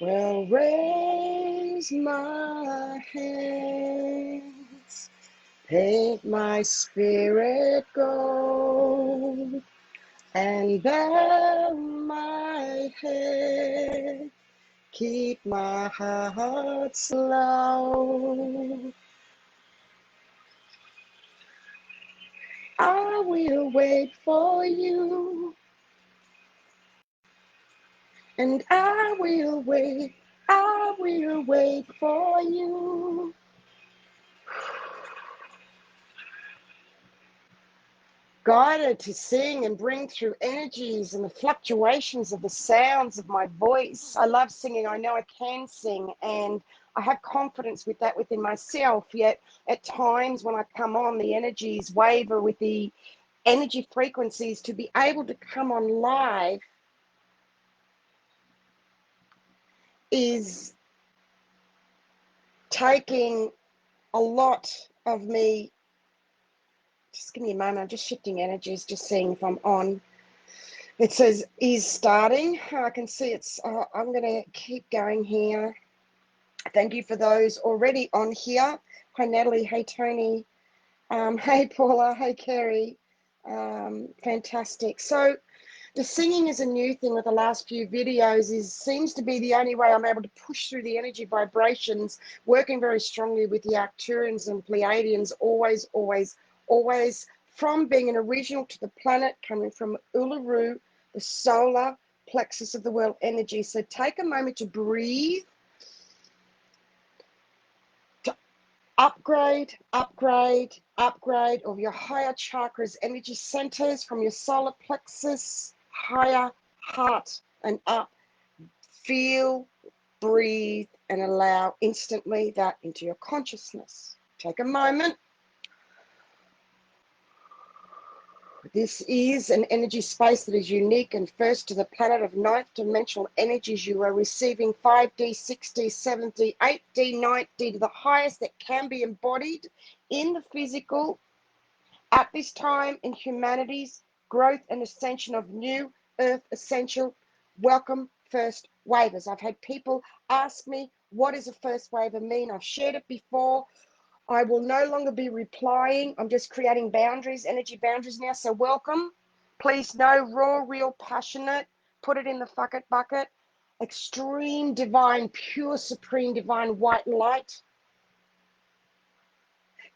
will raise my hands, paint my spirit gold, and bow my head, keep my heart slow. I will wait for you, and I will wait for you. Guided to sing and bring through energies and the fluctuations of the sounds of my voice. I love singing. I know I can sing, and I have confidence with that within myself. Yet at times when I come on, the energies waver with the energy frequencies. To be able to come on live is taking a lot of me. Just give me a moment. I'm just shifting energies, just seeing if I'm on. It says is starting. I can see it's, I'm going to keep going here. Thank you for those already on here. Hi, Natalie. Hey, Tony. Hey, Paula. Hey, Kerry. Fantastic. So the singing is a new thing with the last few videos. Seems to be the only way I'm able to push through the energy vibrations, working very strongly with the Arcturians and Pleiadians, always, always, always, from being an original to the planet, coming from Uluru, the solar plexus of the world energy. So take a moment to breathe, to upgrade of your higher chakras, energy centers from your solar plexus, higher heart and up. Feel, breathe, and allow instantly that into your consciousness. Take a moment. This is an energy space that is unique and first to the planet of ninth dimensional energies. You are receiving 5D, 6D, 7D, 8D, 9D to the highest that can be embodied in the physical at this time in humanities, growth and ascension of new earth essential. Welcome first wavers. I've had people ask me, what does a first waver mean? I've shared it before. I will no longer be replying. I'm just creating boundaries, energy boundaries now. So welcome. Please know, raw, real, passionate. Put it in the fuck it bucket. Extreme, divine, pure, supreme, divine, white light.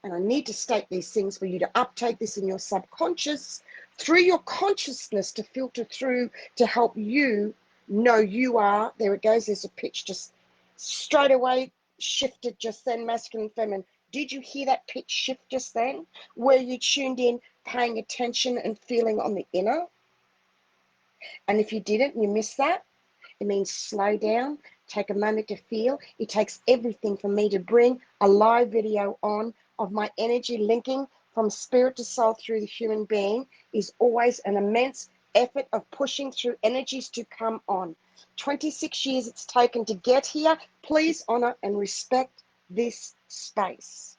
And I need to state these things for you to uptake this in your subconscious, through your consciousness, to filter through, to help you know you are. There it goes. There's a pitch just straight away shifted just then, masculine, feminine. Did you hear that pitch shift just then? Were you tuned in, paying attention and feeling on the inner? And if you didn't, you missed that, it means slow down, take a moment to feel. It takes everything for me to bring a live video on of my energy linking from spirit to soul through the human being is always an immense effort of pushing through energies to come on. 26 years it's taken to get here. Please honor and respect this space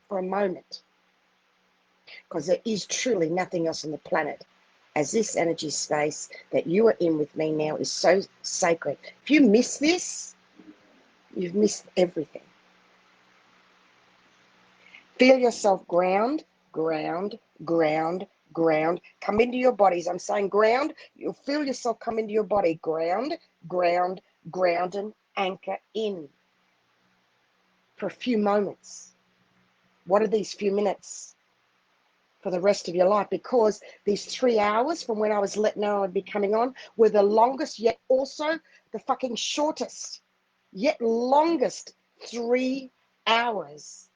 for a moment, because there is truly nothing else on the planet as this energy space that you are in with me now is so sacred. If you miss this, you've missed everything. Feel yourself ground, ground, ground, ground. Come into your bodies. I'm saying ground. You'll feel yourself come into your body. Ground, ground, ground, and anchor in for a few moments. What are these few minutes for the rest of your life? Because these 3 hours from when I was let know I'd be coming on were the longest, yet also the fucking shortest, yet longest 3 hours.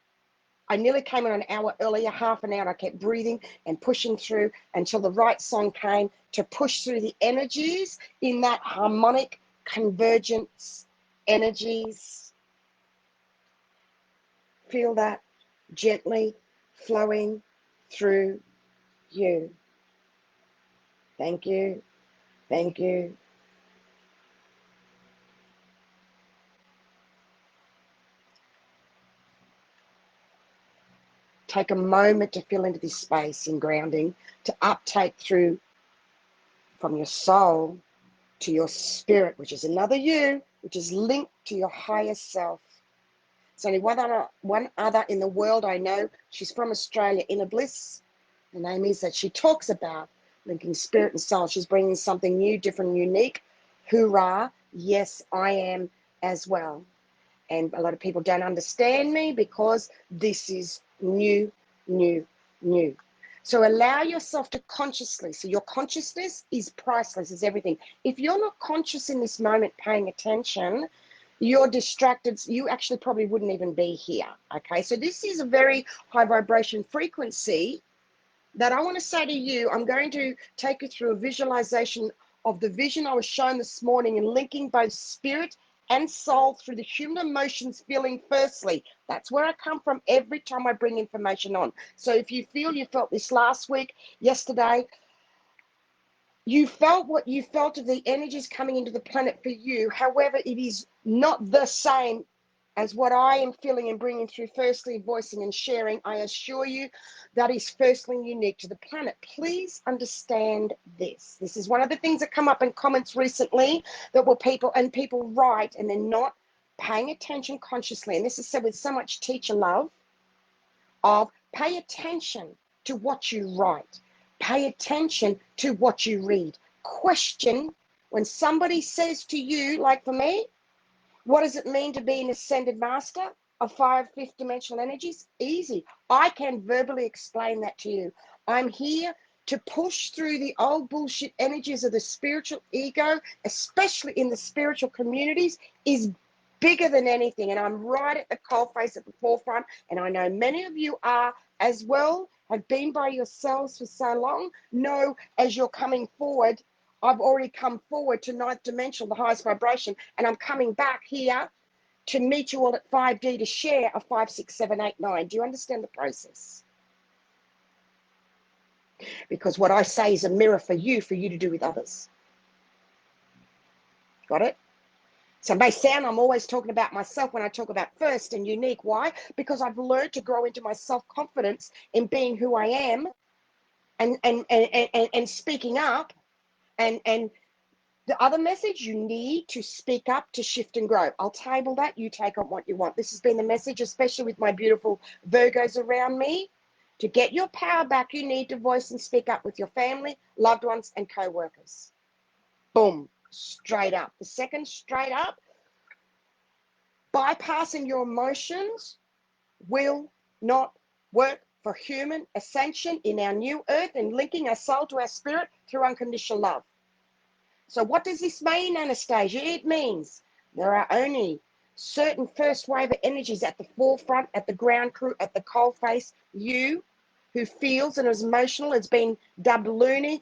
I nearly came on an hour earlier, half an hour. I kept breathing and pushing through until the right song came to push through the energies in that harmonic convergence energies. Feel that gently flowing through you. Thank you. Thank you. Take a moment to feel into this space in grounding, to uptake through from your soul to your spirit, which is another you, which is linked to your higher self. There's only one other in the world I know. She's from Australia, Inner Bliss. Her name is that. She talks about linking spirit and soul. She's bringing something new, different, unique. Hoorah. Yes, I am as well. And a lot of people don't understand me because this is new, new, new. So allow yourself to consciously, so your consciousness is priceless, is everything. If you're not conscious in this moment, paying attention, you're distracted. You actually probably wouldn't even be here. Okay, so this is a very high vibration frequency that I want to say to you. I'm going to take you through a visualization of the vision I was shown this morning in linking both spirit and soul through the human emotions feeling firstly. That's where I come from every time I bring information on. So if you feel you felt this last week, yesterday, you felt what you felt of the energies coming into the planet for you. However, it is not the same as what I am feeling and bringing through firstly, voicing and sharing. I assure you that is firstly unique to the planet. Please understand this. This is one of the things that come up in comments recently that were people write and they're not paying attention consciously. And this is said with so much teacher love of pay attention to what you write. Pay attention to what you read. Question when somebody says to you, like for me, what does it mean to be an ascended master of 5 fifth dimensional energies? Easy. I can verbally explain that to you. I'm here to push through the old bullshit energies of the spiritual ego, especially in the spiritual communities, is bigger than anything. And I'm right at the coalface at the forefront. And I know many of you are as well, have been by yourselves for so long, know as you're coming forward, I've already come forward to 9th dimensional, the highest vibration, and I'm coming back here to meet you all at 5D to share a 5, 6, 7, 8, 9. Do you understand the process? Because what I say is a mirror for you to do with others. Got it? So it may sound I'm always talking about myself when I talk about first and unique. Why? Because I've learned to grow into my self-confidence in being who I am and speaking up and the other message, you need to speak up to shift and grow. I'll table that. You take on what you want. This has been the message, especially with my beautiful Virgos around me. To get your power back, you need to voice and speak up with your family, loved ones, and co-workers. Boom, straight up. The second, straight up, bypassing your emotions will not work for human ascension in our new earth and linking our soul to our spirit through unconditional love. So what does this mean, Anastacia? It means there are only certain first wave of energies at the forefront, at the ground crew, at the coalface. You who feels and is emotional, has been dubbed loony,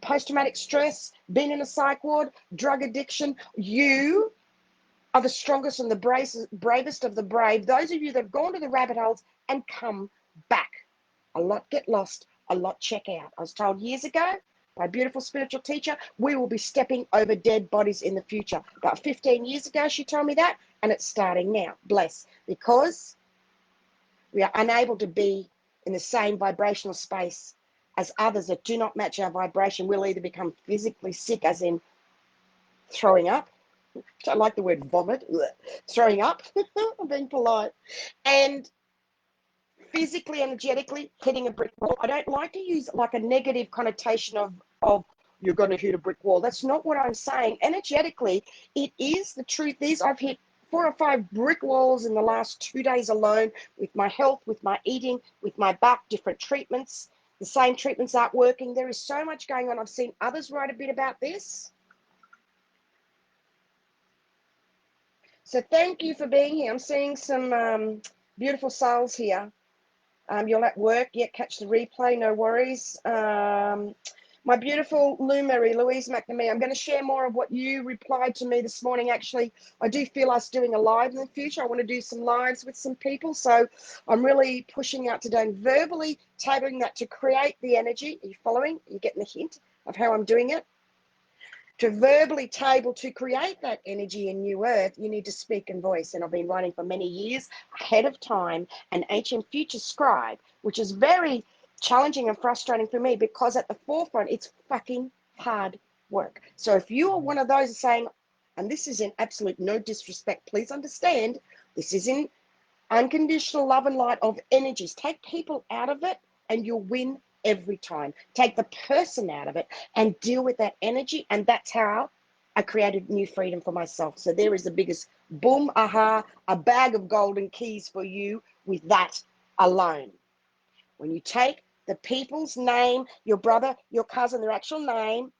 post-traumatic stress, been in a psych ward, drug addiction. You are the strongest and the bravest of the brave. Those of you that have gone to the rabbit holes and come back. A lot get lost, a lot check out. I was told years ago, my beautiful spiritual teacher, we will be stepping over dead bodies in the future. About 15 years ago, she told me that, and it's starting now. Bless. Because we are unable to be in the same vibrational space as others that do not match our vibration. We'll either become physically sick, as in throwing up. I like the word vomit. Throwing up. I'm being polite. And physically, energetically hitting a brick wall. I don't like to use like a negative connotation of you're going to hit a brick wall. That's not what I'm saying. Energetically, it is. The truth is I've hit 4 or 5 brick walls in the last 2 days alone with my health, with my eating, with my back, different treatments. The same treatments aren't working. There is so much going on. I've seen others write a bit about this. So thank you for being here. I'm seeing some beautiful souls here. You're at work, yet catch the replay, no worries. My beautiful Lumary, Louise McNamee, I'm going to share more of what you replied to me this morning. Actually, I do feel us doing a live in the future. I want to do some lives with some people. So I'm really pushing out today and verbally tabling that to create the energy. Are you following? Are you getting the hint of how I'm doing it? To verbally table to create that energy in New Earth, you need to speak and voice. And I've been writing for many years ahead of time, an ancient future scribe, which is very challenging and frustrating for me because at the forefront, it's fucking hard work. So if you are one of those saying, and this is in absolute no disrespect, please understand, this is in unconditional love and light of energies. Take people out of it and you'll win every time. Take the person out of it and deal with that energy. And that's how I created new freedom for myself. So there is the biggest boom, aha, a bag of golden keys for you with that alone. When you take the people's name, your brother, your cousin, their actual name,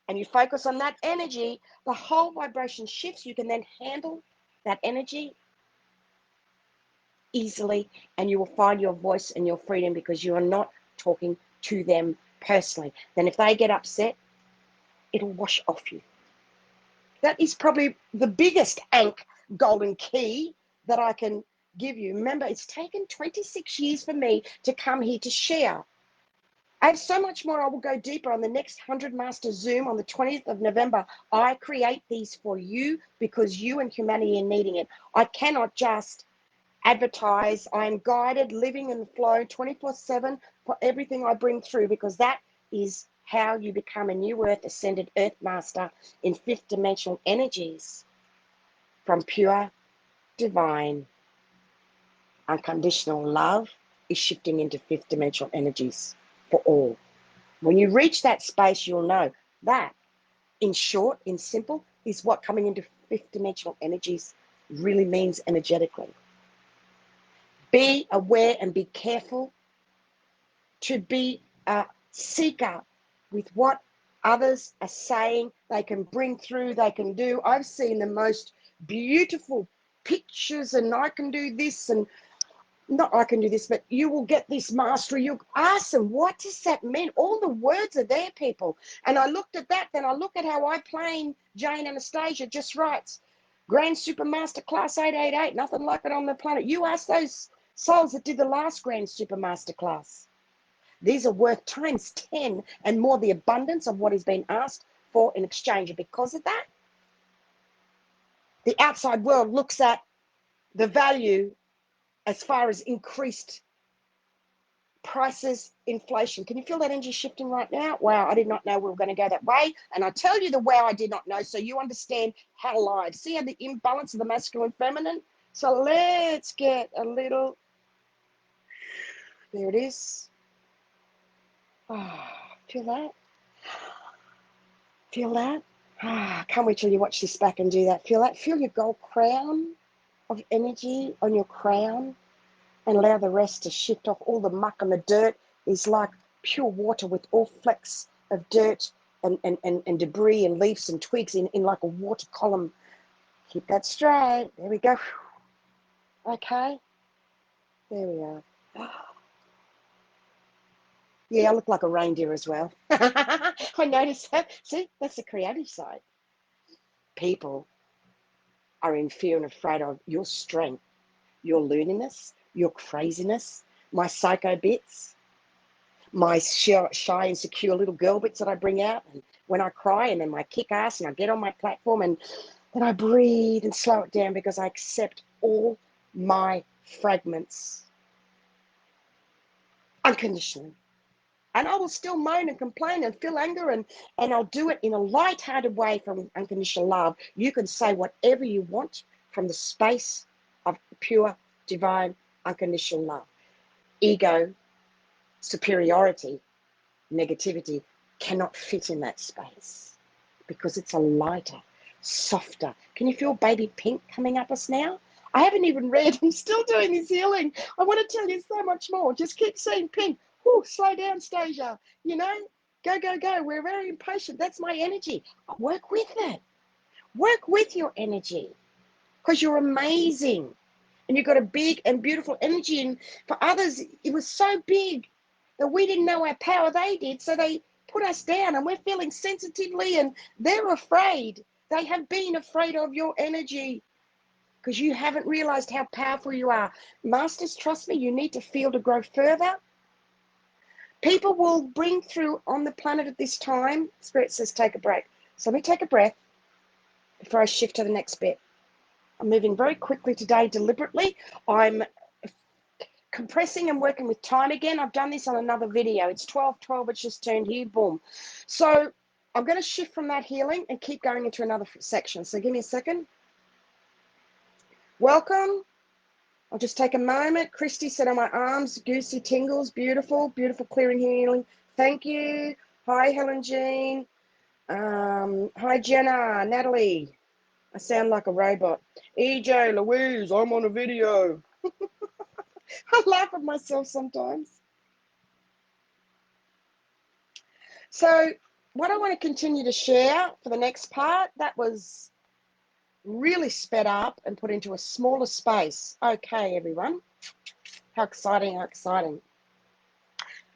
and you focus on that energy, the whole vibration shifts. You can then handle that energy easily, and you will find your voice and your freedom because you are not talking to them personally. Then if they get upset, it'll wash off you. That is probably the biggest golden key that I can give you. Remember, it's taken 26 years for me to come here to share. I have so much more. I will go deeper on the next 100 Master Zoom on the 20th of November. I create these for you because you and humanity are needing it. I cannot just advertise. I am guided, living in the flow 24/7 for everything I bring through, because that is how you become a new earth, ascended earth master in fifth dimensional energies, from pure, divine, unconditional love is shifting into fifth dimensional energies for all. When you reach that space, you'll know that, in short, in simple, is what coming into fifth dimensional energies really means energetically. Be aware and be careful to be a seeker with what others are saying they can bring through, they can do. I've seen the most beautiful pictures, and I can do this, and not I can do this, but you will get this mastery. You ask them, what does that mean? All the words are there, people. And I looked at that, then I look at how I plain Jane Anastacia just writes, Grand Super Master Class 888, nothing like it on the planet. You ask those souls that did the last Grand Super Master Class. These are worth times 10 and more the abundance of what is being asked for in exchange. And because of that, the outside world looks at the value as far as increased prices, inflation. Can you feel that energy shifting right now? Wow, I did not know we were going to go that way. And I tell you the wow I did not know, so you understand how live. See how the imbalance of the masculine and feminine? So let's get a little, there it is. Oh, feel that? Feel that? Can't wait till you watch this back and do that. Feel that? Feel your gold crown of energy on your crown, and allow the rest to shift off. All the muck and the dirt is like pure water with all flecks of dirt and debris and leaves and twigs in like a water column. Keep that straight. There we go. Okay. There we are. Yeah, I look like a reindeer as well. I noticed that. See, that's the creative side. People are in fear and afraid of your strength, your looniness, your craziness, my psycho bits, my shy, insecure little girl bits that I bring out, and when I cry, and then my kick ass, and I get on my platform, and then I breathe and slow it down because I accept all my fragments unconditionally. And I will still moan and complain and feel anger, and I'll do it in a light-hearted way from unconditional love. You can say whatever you want from the space of pure, divine, unconditional love. Ego, superiority, negativity cannot fit in that space because it's a lighter, softer. Can you feel baby pink coming up us now? I haven't even read. I'm still doing this healing. I want to tell you so much more. Just keep seeing pink. Ooh, slow down, Stasia. You know, go, go, go. We're very impatient. That's my energy. Work with it. Work with your energy because you're amazing. And you've got a big and beautiful energy. And for others, it was so big that we didn't know our power. They did. So they put us down, and we're feeling sensitively, and they're afraid. They have been afraid of your energy because you haven't realized how powerful you are. Masters, trust me, you need to feel to grow further. People will bring through on the planet at this time. Spirit says take a break. So let me take a breath before I shift to the next bit. I'm moving very quickly today, deliberately. I'm compressing and working with time again. I've done this on another video. It's 12:12. It's just turned here. Boom. So I'm going to shift from that healing and keep going into another section. So give me a second. Welcome. I'll just take a moment. Christy said on my arms, goosey tingles. Beautiful, beautiful clearing healing. Thank you. Hi, Helen Jean. Hi, Jenna, Natalie. I sound like a robot. EJ, Louise, I'm on a video. I laugh at myself sometimes. So what I want to continue to share for the next part, that was really sped up and put into a smaller space. Okay, everyone. How exciting, how exciting.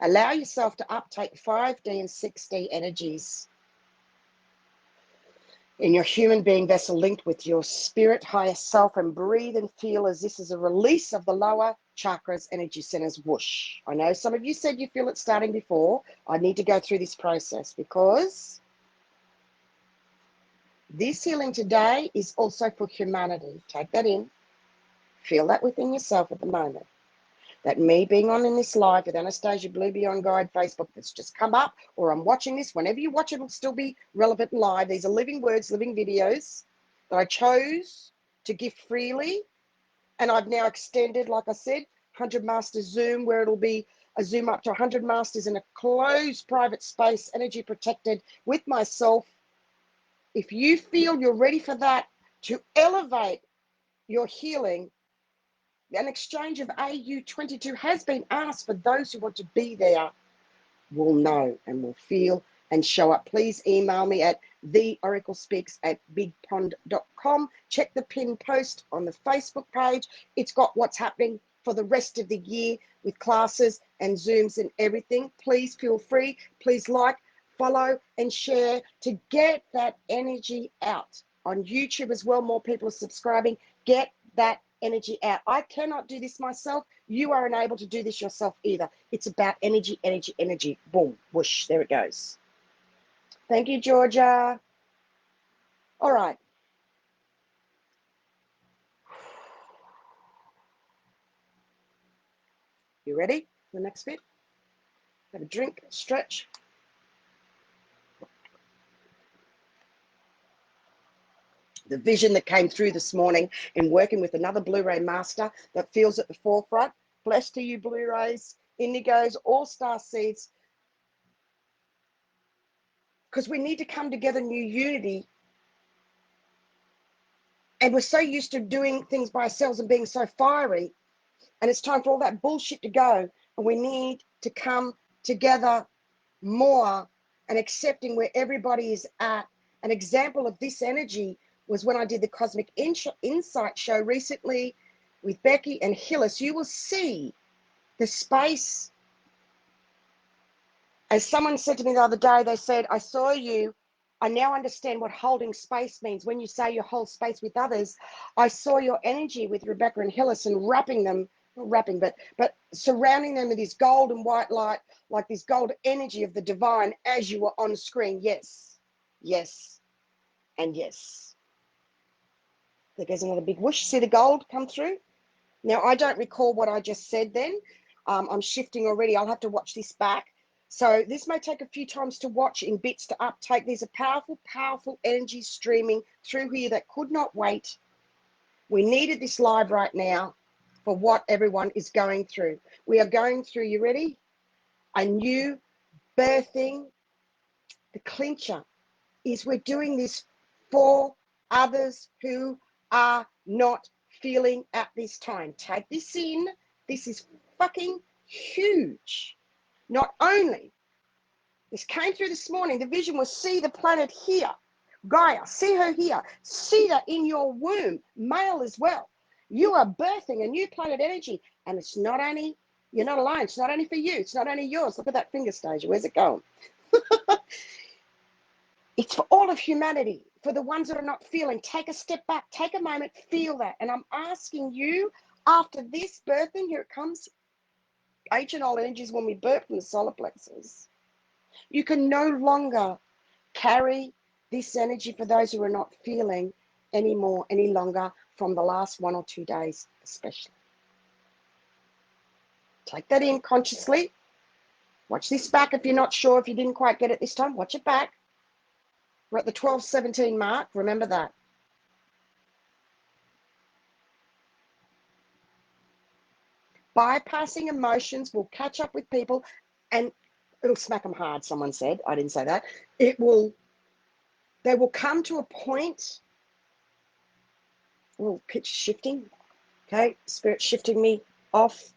Allow yourself to uptake 5D and 6D energies in your human being vessel linked with your spirit higher self, and breathe and feel as this is a release of the lower chakras energy centers. Whoosh. I know some of you said you feel it starting before. I need to go through this process because this healing today is also for humanity. Take that in. Feel that within yourself at the moment. That me being on in this live with Anastacia Blue Beyond Guide Facebook that's just come up, or I'm watching this, whenever you watch it, it'll still be relevant live. These are living words, living videos that I chose to give freely. And I've now extended, like I said, 100 Masters Zoom, where it'll be a Zoom up to 100 Masters in a closed private space, energy protected with myself. If you feel you're ready for that, to elevate your healing, an exchange of AU22 has been asked for those who want to be there. Will know and will feel and show up. Please email me at theoraclespeaks@bigpond.com. Check the pinned post on the Facebook page. It's got what's happening for the rest of the year with classes and Zooms and everything. Please feel free. Please like, follow, and share to get that energy out. On YouTube as well, more people are subscribing. Get that energy out. I cannot do this myself. You are unable to do this yourself either. It's about energy, energy, energy. Boom, whoosh, there it goes. Thank you, Georgia. All right. You ready for the next bit? Have a drink, stretch. The vision that came through this morning in working with another Blu-ray master that feels at the forefront. Blessed to you, Blu-rays, indigos, all-star seeds, because we need to come together, new unity. And we're so used to doing things by ourselves and being so fiery. And it's time for all that bullshit to go. And we need to come together more and accepting where everybody is at. An example of this energy was when I did the Cosmic Insight show recently with Becky and Hillis. You will see the space. As someone said to me the other day, they said, I saw you. I now understand what holding space means. When you say you hold space with others, I saw your energy with Rebecca and Hillis and wrapping them, not wrapping, but surrounding them with this gold and white light, like this gold energy of the divine as you were on screen. Yes, yes, and yes. There goes another big whoosh. See the gold come through? Now, I don't recall what I just said then. I'm shifting already. I'll have to watch this back. So this may take a few times to watch in bits to uptake. These are powerful, powerful energies streaming through here that could not wait. We needed this live right now for what everyone is going through. We are going through, you ready? A new birthing. The clincher is we're doing this for others who are not feeling at this time. Take this in. This is fucking huge. Not only, this came through this morning, the vision was see the planet here. Gaia, see her here. See that in your womb, male as well. You are birthing a new planet energy. And it's not only, you're not alone. It's not only for you. It's not only yours. Look at that finger stage. Where's it going? It's for all of humanity, for the ones that are not feeling. Take a step back, take a moment, feel that. And I'm asking you, after this birthing, here it comes, ancient old energies when we birth from the solar plexus. You can no longer carry this energy for those who are not feeling anymore, any longer from the last 1 or 2 days, especially. Take that in consciously. Watch this back if you're not sure, if you didn't quite get it this time, watch it back. We're at the 12:17 mark. Remember that. Bypassing emotions will catch up with people and it'll smack them hard, someone said. I didn't say that. They will come to a point. Oh, pitch shifting. Okay, spirit shifting me off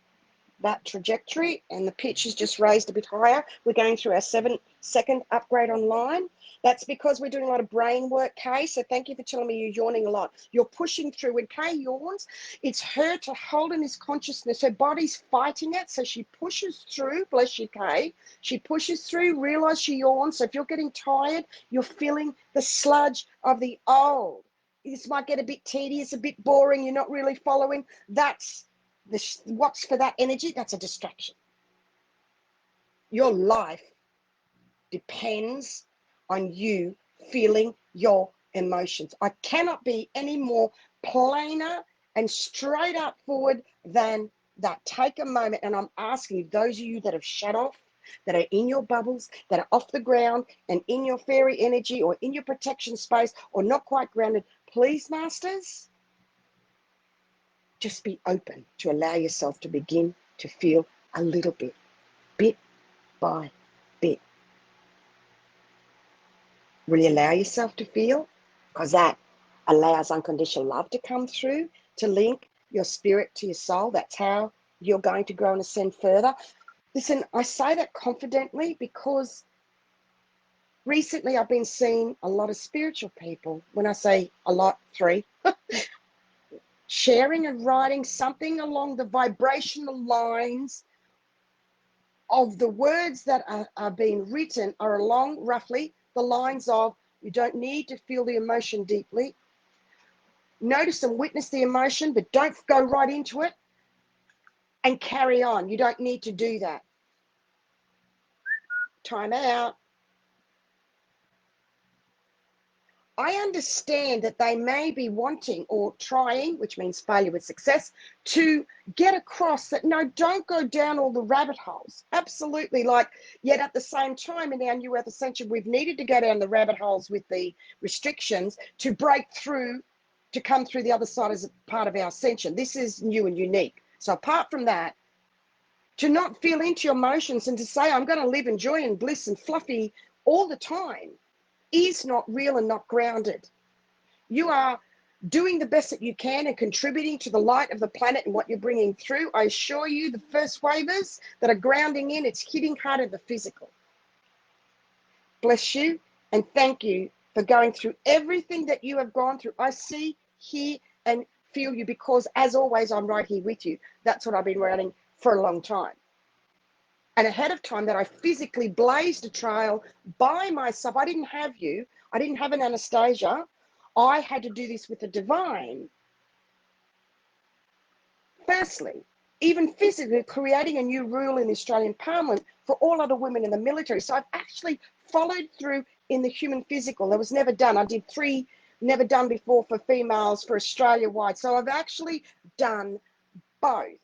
that trajectory, and the pitch is just raised a bit higher. We're going through our 7-second upgrade online. That's because we're doing a lot of brain work, Kay. So thank you for telling me you're yawning a lot. You're pushing through. When Kay yawns, it's her to hold in this consciousness. Her body's fighting it, so she pushes through. Bless you, Kay. She pushes through. Realize she yawns. So if you're getting tired, you're feeling the sludge of the old. This might get a bit tedious, a bit boring. You're not really following. That's what's for that energy. That's a distraction. Your life depends on you feeling your emotions. I cannot be any more plainer and straight up forward than that. Take a moment, and I'm asking those of you that have shut off, that are in your bubbles, that are off the ground and in your fairy energy or in your protection space or not quite grounded, please, masters, just be open to allow yourself to begin to feel a little bit by bit. Will you allow yourself to feel? Because that allows unconditional love to come through, to link your spirit to your soul. That's how you're going to grow and ascend further. Listen, I say that confidently because recently I've been seeing a lot of spiritual people. When I say a lot, 3, sharing and writing something along the vibrational lines of the words that are being written are along roughly the lines of, you don't need to feel the emotion deeply. Notice and witness the emotion, but don't go right into it and carry on. You don't need to do that. Time out. I understand that they may be wanting or trying, which means failure with success, to get across that, no, don't go down all the rabbit holes. Absolutely. Yet at the same time, in our New Earth Ascension, we've needed to go down the rabbit holes with the restrictions to break through, to come through the other side as a part of our ascension. This is new and unique. So apart from that, to not feel into your emotions and to say, I'm going to live in joy and bliss and fluffy all the time, is not real and not grounded. You are doing the best that you can and contributing to the light of the planet and what you're bringing through. I assure you, the first wavers that are grounding in, it's hitting hard at the physical. Bless you and thank you for going through everything that you have gone through. I see, hear, and feel you because, as always, I'm right here with you. That's what I've been writing for a long time. And ahead of time that I physically blazed a trail by myself. I didn't have you. I didn't have an Anastacia. I had to do this with the divine. Firstly, even physically creating a new rule in the Australian Parliament for all other women in the military. So I've actually followed through in the human physical. That was never done. I did 3 never done before for females for Australia-wide. So I've actually done both.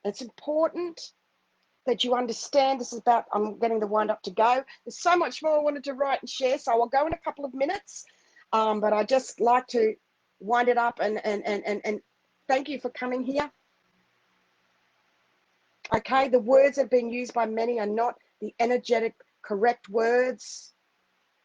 It's important that you understand this is about, I'm getting the wind up to go. There's so much more I wanted to write and share, so I'll go in a couple of minutes. But I just like to wind it up and thank you for coming here. Okay, the words that have been used by many are not the energetic, correct words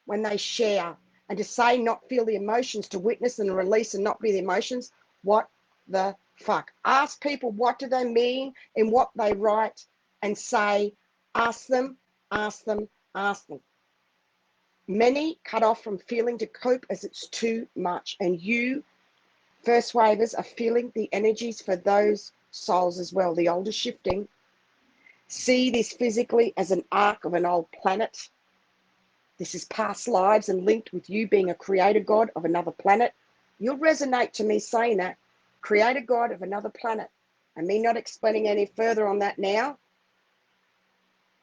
when they share. And to say not feel the emotions, to witness and release and not be the emotions, what the fuck? Ask people what do they mean in what they write and say. Ask them, ask them, ask them. Many cut off from feeling to cope as it's too much. And you, first wavers, are feeling the energies for those souls as well. The older shifting. See this physically as an arc of an old planet. This is past lives and linked with you being a creator god of another planet. You'll resonate to me saying that. Creator god of another planet. And me not explaining any further on that now.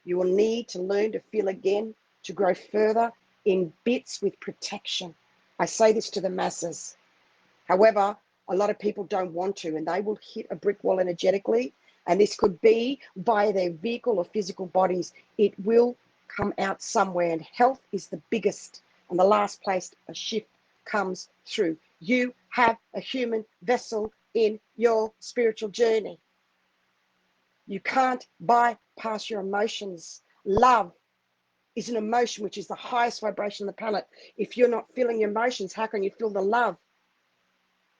You will need to learn to feel again, to grow further in bits with protection. I say this to the masses. However, a lot of people don't want to, and they will hit a brick wall energetically. And this could be by their vehicle or physical bodies. It will come out somewhere, and health is the biggest and the last place a shift comes through. You have a human vessel in your spiritual journey. You can't bypass your emotions. Love is an emotion which is the highest vibration on the planet. If you're not feeling your emotions, how can you feel the love?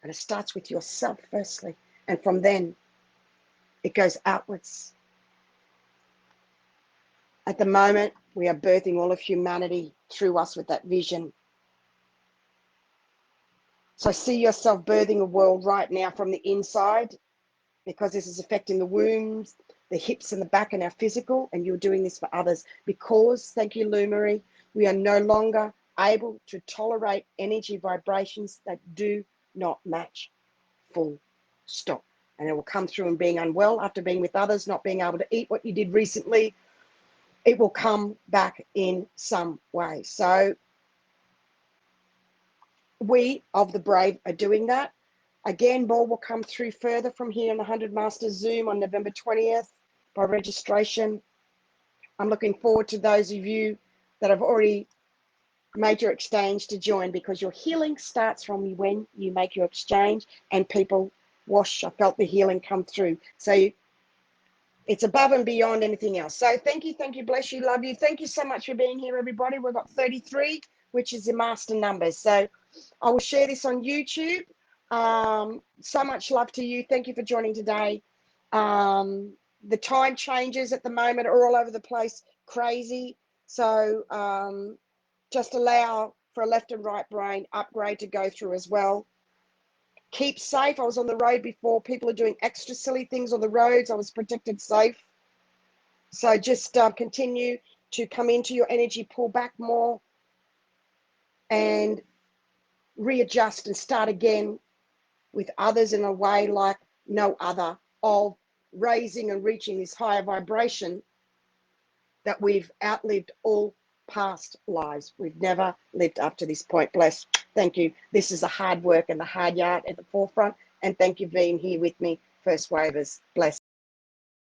And it starts with yourself firstly, and from then it goes outwards. At the moment, we are birthing all of humanity through us with that vision. So see yourself birthing a world right now from the inside, because this is affecting the wombs, the hips and the back and our physical, and you're doing this for others. Because, thank you, Lumary, we are no longer able to tolerate energy vibrations that do not match. Full stop. And it will come through in being unwell after being with others, not being able to eat what you did recently. It will come back in some way. So we of the brave are doing that. Again, more will come through further from here on the 100 Masters Zoom on November 20th by registration. I'm looking forward to those of you that have already made your exchange to join, because your healing starts from when you make your exchange and people wash. I felt the healing come through. So it's above and beyond anything else. So thank you, bless you, love you. Thank you so much for being here, everybody. We've got 33, which is the master numbers. So I will share this on YouTube. So much love to you. Thank you for joining today. The time changes at the moment are all over the place, crazy. So just allow for a left and right brain upgrade to go through as well. Keep safe. I was on the road before. People are doing extra silly things on the roads. I was protected safe. So just continue to come into your energy, pull back more, and readjust and start again with others in a way like no other, of raising and reaching this higher vibration that we've outlived all past lives. We've never lived up to this point. Bless. Thank you. This is the hard work and the hard yard at the forefront. And thank you for being here with me, First Wavers. Bless.